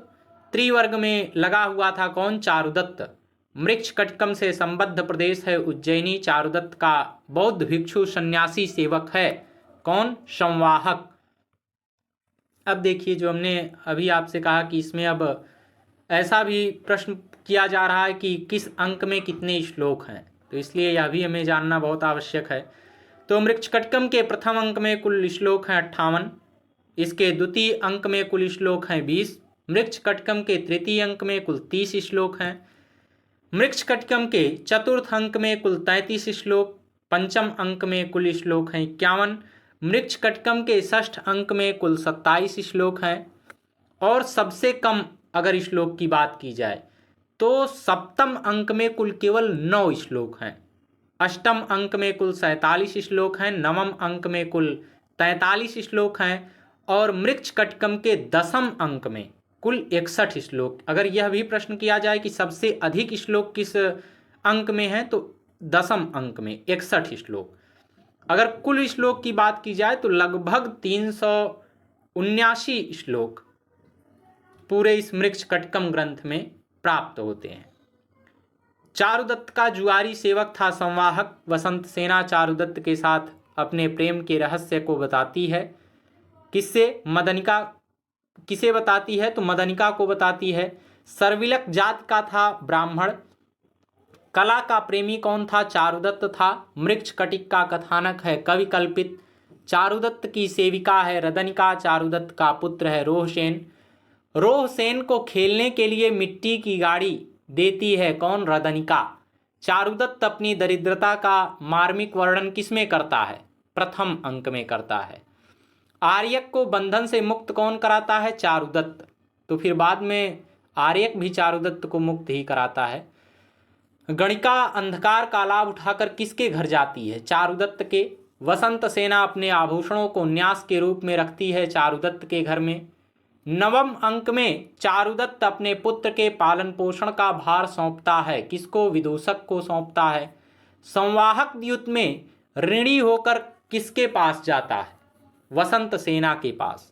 त्रिवर्ग में लगा हुआ था कौन? चारुदत्त। मृक्ष कटकम से संबद्ध प्रदेश है उज्जैनी। चारुदत्त का बौद्ध भिक्षु सन्यासी सेवक है कौन? संवाहक। अब देखिए, जो हमने अभी आपसे कहा कि इसमें अब ऐसा भी प्रश्न किया जा रहा है कि किस अंक में कितने श्लोक हैं, तो इसलिए यह भी हमें जानना बहुत आवश्यक है। तो मृक्ष कटकम के प्रथम अंक में कुल श्लोक हैं 58। इसके द्वितीय अंक में कुल श्लोक हैं 20। मृक्ष कटकम के तृतीय अंक में कुल 30 श्लोक हैं। मृक्ष कटकम के चतुर्थ अंक में कुल 33 श्लोक। पंचम अंक में कुल श्लोक हैं 51। मृक्ष कटकम के षष्ठ अंक में कुल 27 श्लोक हैं। और सबसे कम अगर श्लोक की बात की जाए तो सप्तम अंक में कुल केवल 9 श्लोक हैं। अष्टम अंक में कुल 47 श्लोक हैं। नवम अंक में कुल 43 श्लोक हैं। और मृक्ष कटकम के दसम अंक में कुल 61 श्लोक। अगर यह भी प्रश्न किया जाए कि सबसे अधिक श्लोक किस अंक में है, तो दसम अंक में 61 श्लोक। अगर कुल श्लोक की बात की जाए तो लगभग 379 श्लोक पूरे इस मृक्ष कटकम ग्रंथ में प्राप्त होते हैं। चारुदत्त का जुआरी सेवक था संवाहक। वसंत सेना चारुदत्त के साथ अपने प्रेम के रहस्य को बताती है। किससे? मदनिका। किसे बताती है? तो मदनिका को बताती है। सर्विलक जात का था ब्राह्मण। कला का प्रेमी कौन था? चारुदत्त था। मृक्ष कटिक का कथानक है कवि कल्पित। चारुदत्त की सेविका है रदनिका। चारुदत्त का पुत्र है रोहसेन। रोहसेन को खेलने के लिए मिट्टी की गाड़ी देती है कौन? रदनिका। चारुदत्त अपनी दरिद्रता का मार्मिक वर्णन किसमें करता है? प्रथम अंक में करता है। आर्यक को बंधन से मुक्त कौन कराता है? चारुदत्त। तो फिर बाद में आर्यक भी चारुदत्त को मुक्त ही कराता है। गणिका अंधकार का लाभ उठाकर किसके घर जाती है? चारुदत्त के। वसंत सेना अपने आभूषणों को न्यास के रूप में रखती है चारुदत्त के घर में। नवम अंक में चारुदत्त अपने पुत्र के पालन पोषण का भार सौंपता है। किसको? विदूषक को सौंपता है। संवाहक द्यूत में ऋणी होकर किसके पास जाता है? वसंत सेना के पास।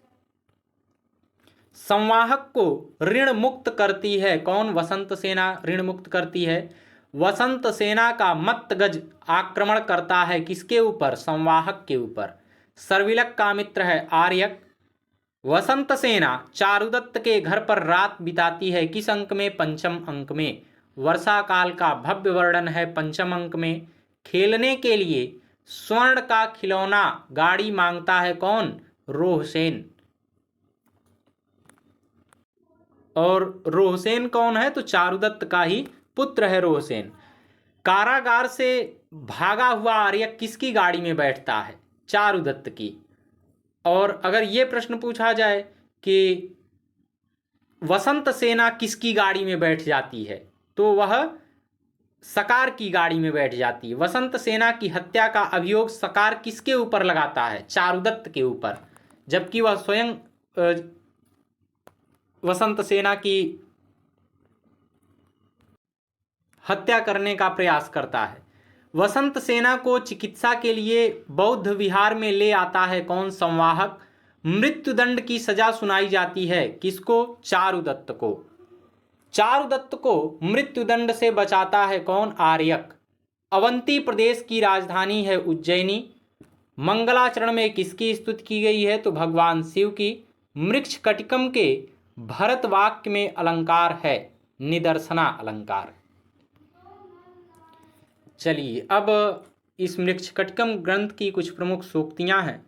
संवाहक को ऋण मुक्त करती है कौन? वसंत सेना ऋण मुक्त करती है। वसंत सेना का मत्तगज आक्रमण करता है किसके ऊपर? संवाहक के ऊपर। सर्विलक का मित्र है आर्यक। वसंत सेना चारुदत्त के घर पर रात बिताती है। किस अंक में? पंचम अंक में। वर्षा काल का भव्य वर्णन है पंचम अंक में। खेलने के लिए स्वर्ण का खिलौना गाड़ी मांगता है कौन? रोहसेन। और रोहसेन कौन है? तो चारुदत्त का ही पुत्र है रोहसेन। कारागार से भागा हुआ आर्यक किसकी गाड़ी में बैठता है? चारुदत्त की। और अगर ये प्रश्न पूछा जाए कि वसंत सेना किसकी गाड़ी में बैठ जाती है, तो वह सकार की गाड़ी में बैठ जाती है। वसंत सेना की हत्या का अभियोग सकार किसके ऊपर लगाता है? चारुदत्त के ऊपर, जबकि वह स्वयं वसंत सेना की हत्या करने का प्रयास करता है। वसंत सेना को चिकित्सा के लिए बौद्ध विहार में ले आता है कौन? संवाहक। मृत्युदंड की सजा सुनाई जाती है किसको? चारुदत्त को। चारुदत्त को मृत्युदंड से बचाता है कौन? आर्यक। अवंती प्रदेश की राजधानी है उज्जैनी। मंगलाचरण में किसकी स्तुति की गई है? तो भगवान शिव की। मृक्ष कटिकम के भरत वाक्य में अलंकार है निदर्शना अलंकार। चलिए, अब इस मृक्षकटिकम ग्रंथ की कुछ प्रमुख सूक्तियाँ हैं,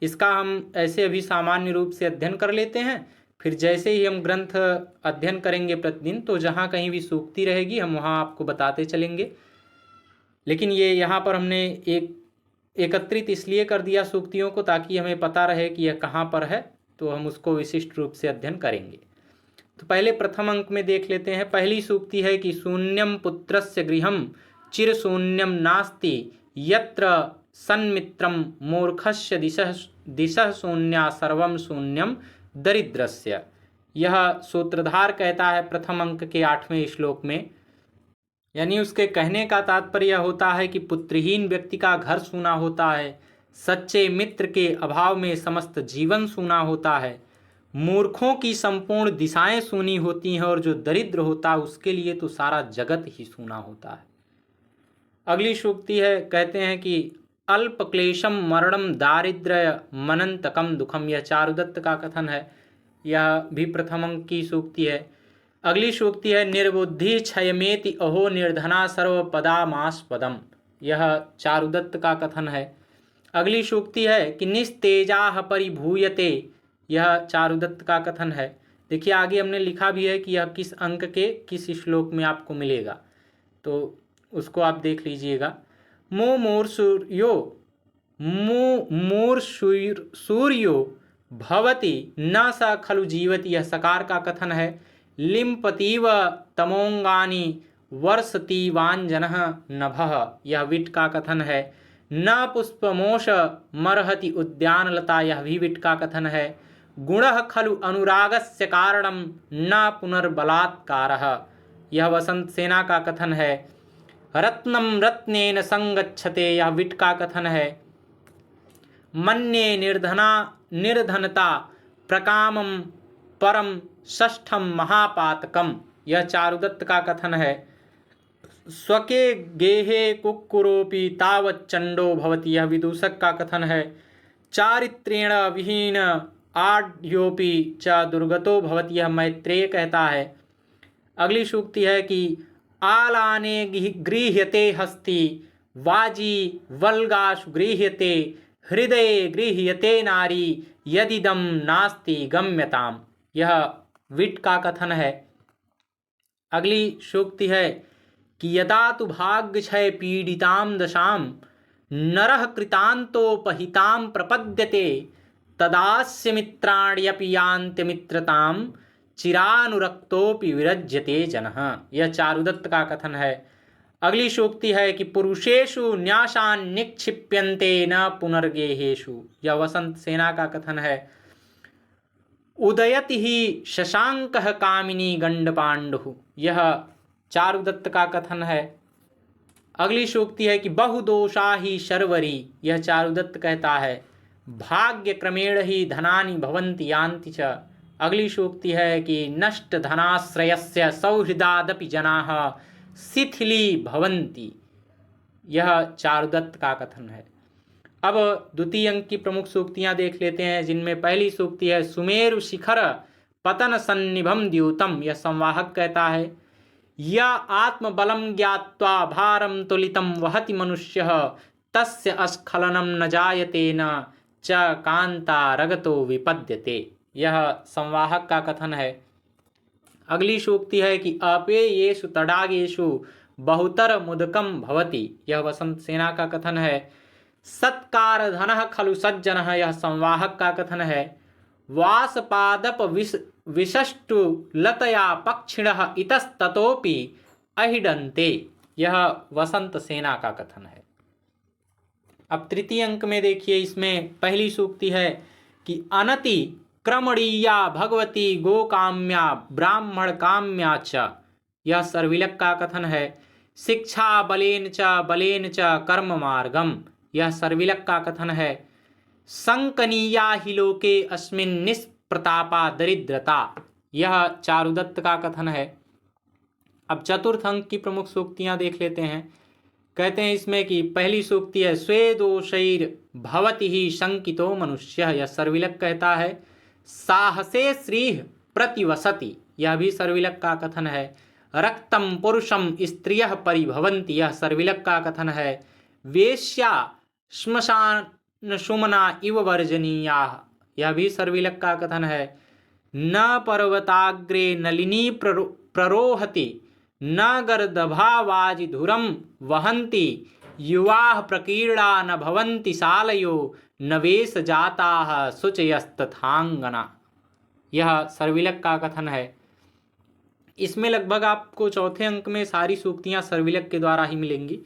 इसका हम ऐसे अभी सामान्य रूप से अध्ययन कर लेते हैं। फिर जैसे ही हम ग्रंथ अध्ययन करेंगे प्रतिदिन, तो जहाँ कहीं भी सूक्ति रहेगी हम वहाँ आपको बताते चलेंगे। लेकिन ये यहाँ पर हमने एकत्रित इसलिए कर दिया सूक्तियों को ताकि हमें पता रहे कि यह कहाँ पर है, तो हम उसको विशिष्ट रूप से अध्ययन करेंगे। तो पहले प्रथम अंक में देख लेते हैं। पहली सूक्ति है कि शून्यम पुत्रस्य गृहम चिर शून्यम नास्ति यत्र सन्मित्रम मूर्खस्य दिशः शून्या सर्वम शून्यम दरिद्रस्य। यह सूत्रधार कहता है प्रथम अंक के 8वें श्लोक में। यानी उसके कहने का तात्पर्य होता है कि पुत्रहीन व्यक्ति का घर सूना होता है, सच्चे मित्र के अभाव में समस्त जीवन सूना होता है, मूर्खों की संपूर्ण दिशाएं सूनी होती हैं, और जो दरिद्र होता है उसके लिए तो सारा जगत ही सूना होता है। अगली सूक्ति है, कहते हैं कि अल्प क्लेशम मरणम दारिद्र्य मनंतकम दुखम। यह चारुदत्त का कथन है, यह भी प्रथम अंक की सूक्ति है। अगली सूक्ति है निर्बुद्धि क्षयमेति अहो निर्धना सर्वपदामास्पदम। यह चारुदत्त का कथन है। अगली सूक्ति है कि निस्तेजाह परिभूयते। यह चारुदत्त का कथन है। देखिए आगे हमने लिखा भी है कि यह किस अंक के किस श्लोक में आपको मिलेगा, तो उसको आप देख लीजिएगा। सूर्यो भवति न स खलु जीवति। यह सकार का कथन है। लिम्पतीव तमोंगानी वर्षतीवांजनः नभः। यह विट का कथन है। न पुष्पमोष मर्हति उद्यानलता। यह भी विट का कथन है। गुणः खलु अनुरागस्य कारणम न पुनर्बलात्कारः। यह वसंत सेना का कथन है। रत्नम रत्नेन संगच्छते। यह विट का कथन है। मन्ये निर्धनता प्रकामम परम षष्ठम महापातकम। यह चारुदत्त का कथन है। स्वके गेहे कुक्कुरोपि तावच्चंडो भवति। यह विदूषक का कथन है। चारित्रेण विहीन आढ्योपि च दुर्गतो भवति। यह मैत्रेय कहता है। अगली सूक्ति है कि आलाने गृह्यते हस्ति वाजी वल्गाशु गृह्यते हृदये गृह्यते नारी यदिदम नास्ति गम्यताम। यह विट का कथन है। अगली सूक्ति है कि यदा तु भाग्यक्षय पीडितां दशाम नरः कृतान्तोपहितां प्रपद्यते तदास्य मित्राण्यपि यान्ति मित्रतां चिरानुरक्तोपि विरज्यते जनः। यह चारुदत्त का कथन है। अगली सूक्ति है कि पुरुषेषु न्यासान् निक्षिप्यन्ते न पुनर्गेहेषु। यह वसंत सेना का कथन है। उदयति ही शशांकः कामिनी गंडपांडुः। यह चारुदत्त का कथन है। अगली सूक्ति है कि बहुदोषा ही शर्वरी। यह चारुदत्त कहता है। भाग्य क्रमेण ही धनानि भवन्ति यान्ति च। अगली सूक्ति है कि नष्ट धनाश्रयस्य सौहृदादपि जनाः शिथिली भवन्ति। यह चारुदत्त का कथन है। अब द्वितीय अंक की प्रमुख सूक्तियां देख लेते हैं, जिनमें पहली सूक्ति है सुमेरु शिखर पतन सन्निभम द्यूतम। यह संवाहक कहता है या आत्मबलम ज्ञात्वा भारम तुलितम वहति मनुष्यः तस्य अस्खलनम न जायते न च कांता रगतो विपद्यते। यह संवाहक का कथन है। अगली सूक्ति है कि अपेयेषु तडागेषु बहुतर मुदकम भवति। यह वसंत सेना का कथन है। सत्कार धनः खलु सज्जनः। यह संवाहक का कथन है। वासपादप विशष्टु लतया पक्षिणः इतस्ततोपि अहिडन्ते। यह वसंत सेना का कथन है। अब तृतीय अंक में देखिए, इसमें पहली सूक्ति है कि अनति क्रमणीया भगवती गोकाम्या ब्राह्मण काम्या च। यह सर्विलक का कथन है। शिक्षा बलेन च कर्म मार्गम। यह सर्विलक का कथन है। संकनीया ही लोके अस्मिन् निष्प्रतापा दरिद्रता। यह चारुदत्त का कथन है। अब चतुर्थ अंक की प्रमुख सूक्तियां देख लेते हैं। कहते हैं इसमें कि पहली सूक्ति है स्वेदोषैर भवति ही शंकितो मनुष्य। यह सर्विलक कहता है। साहसे श्रीः प्रतिवसति। यह भी सर्विलक का कथन है। रक्तम पुरुषम स्त्रियः परिभवन्ति। यह सर्विलक का कथन है। वेश्या श्मशान सुमना इव वर्जनीया। यह भी सर्विलक का कथन है। न पर्वताग्रे नलिनी प्ररोहति न गर्दभावाजिधुरम वहन्ति युवाः प्रकीर्णा न भवन्ति सालयो न वेश जाताः शुचयस्तथांगना। यह सर्विलक का कथन है। इसमें लगभग आपको चौथे अंक में सारी सूक्तियां सर्विलक के द्वारा ही मिलेंगी।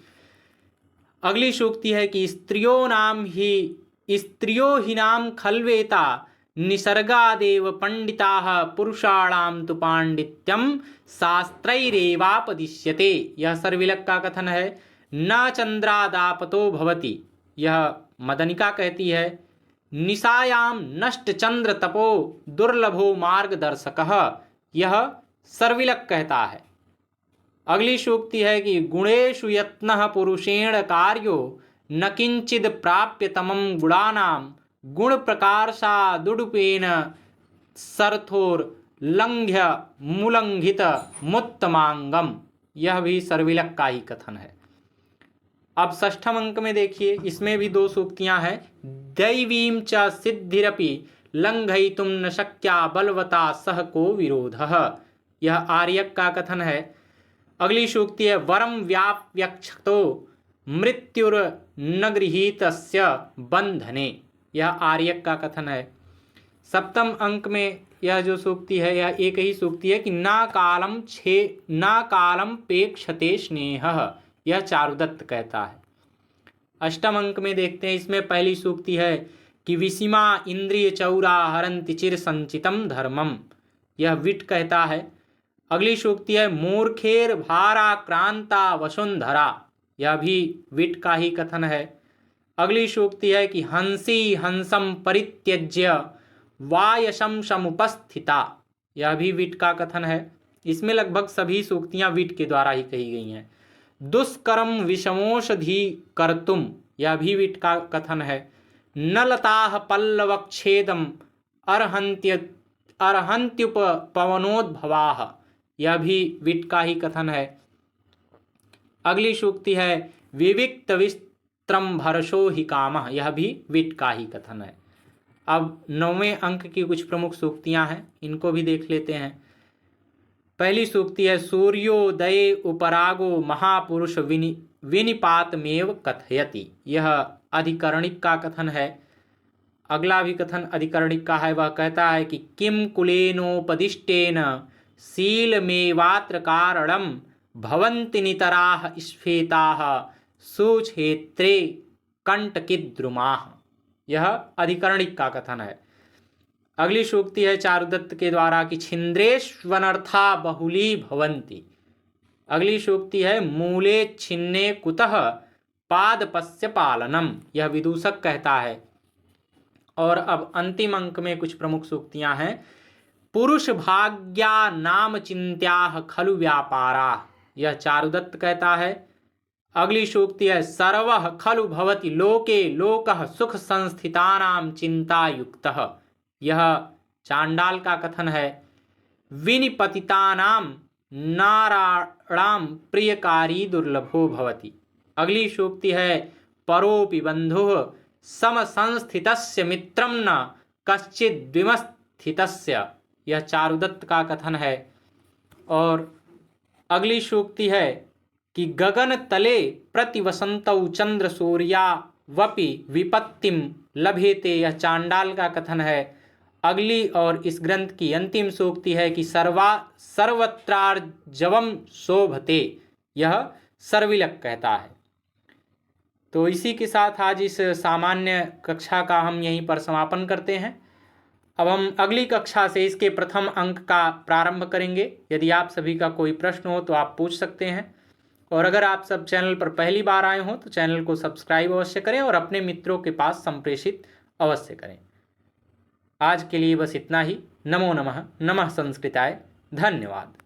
अगली सूक्ति है कि स्त्रियो ही नाम खल्वेता निसर्गादेव पंडिताः पुरुषाणाम तु पांडित्यम शास्त्रैरेवापदिश्यते। यह सर्विलक का कथन है। न चंद्रादापतो भवति। यह मदनिका कहती है। निशायाम नष्ट चंद्र तपो दुर्लभो मार्गदर्शकः। यह सर्विलक कहता है। अगली सूक्ति है कि गुणेषु यत्नः पुरुषेण कार्यो न किंचिद प्राप्य तमं गुणानां गुण प्रकारसा दुडुपेन सर्थोर लंघ्य मुलंघित मुत्तमांगम। यह भी सर्विलक का ही कथन है। अब षष्ठम अंक में देखिए, इसमें भी दो सूक्तियां हैं। दैवीं च सिद्धिरपि लंघयितुं न शक्या बलवता सह को विरोधः। यह आर्यक का कथन है। अगली सूक्ति है वरम व्याप्यक्षतो मृत्युर्न गृहीतस्य बंधने। यह आर्यक का कथन है। सप्तम अंक में यह जो सूक्ति है, यह एक ही सूक्ति है कि ना कालम पेक्षते स्नेहः। यह चारुदत्त कहता है। अष्टम अंक में देखते हैं, इसमें पहली सूक्ति है कि विसीमा इंद्रिय चौरा हरन्ति चिर संचितम धर्मम। यह विट कहता है। अगली सूक्ति है मूर्खेर भाराक्रांता वसुंधरा। यह भी विट का ही कथन है। अगली सूक्ति है कि हंसी हंसम परित्यज्य वायशम समुपस्थिता। यह भी विट का कथन है। इसमें लगभग सभी सूक्तियां विट के द्वारा ही कही गई हैं। दुष्कर्म विषमोषधि कर्तुम। यह भी विट का कथन है। नलताः पल्लवक्षेदम अर्हन्त्युप पवनोद्भवाः। यह भी विट का ही कथन है। अगली सूक्ति है विविक्त विस्त्रम भरशो ही कामः। यह भी विट का ही कथन है। अब नौवें अंक की कुछ प्रमुख सूक्तियां हैं, इनको भी देख लेते हैं। पहली सूक्ति है सूर्योदये उपरागो महापुरुष विनिपातमेव कथयति। यह अधिकरणिक का कथन है। अगला भी कथन अधिकरणिक का है, वह कहता है कि किम कुलेनोपदिष्टेन शीलमेवात्र कारणम भवन्ति नितराः स्फेताः सुक्षेत्रे कंटकिद्रुमाः। यह अधिकरणिक का कथन है। अगली सूक्ति है चारुदत्त के द्वारा कि छिन्द्रेष्वनर्था बहुली भवन्ति। अगली सूक्ति है मूले छिन्ने कुतः पादपस्य पालनम। यह विदूषक कहता है। और अब अंतिम अंक में कुछ प्रमुख सूक्तियां हैं। पुरुष भाग्या नाम चिंत्याः खलु व्यापारा। यह चारुदत्त कहता है। अगली सूक्ति है सर्वः खलु भवति लोके लोकः सुख संस्थितानां चिंतायुक्तः। यह चांडाल का कथन है। विनिपतितानां नाराणां प्रियकारी दुर्लभो भवति। अगली सूक्ति है परोपि बंधुः समसंस्थितस्य मित्रं न कश्चिद् विमस्थितस्य। यह चारुदत्त का कथन है। और अगली सूक्ति है कि गगन तले प्रतिवसन्तौ चंद्र सूर्या वपि विपत्तिम लभेते। यह चांडाल का कथन है। अगली और इस ग्रंथ की अंतिम सूक्ति है कि सर्वत्रार्जवम शोभते। यह सर्विलक कहता है। तो इसी के साथ आज इस सामान्य कक्षा का हम यहीं पर समापन करते हैं। अब हम अगली कक्षा से इसके प्रथम अंक का प्रारंभ करेंगे। यदि आप सभी का कोई प्रश्न हो तो आप पूछ सकते हैं। और अगर आप सब चैनल पर पहली बार आए हो तो चैनल को सब्सक्राइब अवश्य करें और अपने मित्रों के पास संप्रेषित अवश्य करें। आज के लिए बस इतना ही। नमो नमः। नमः संस्कृताय। धन्यवाद।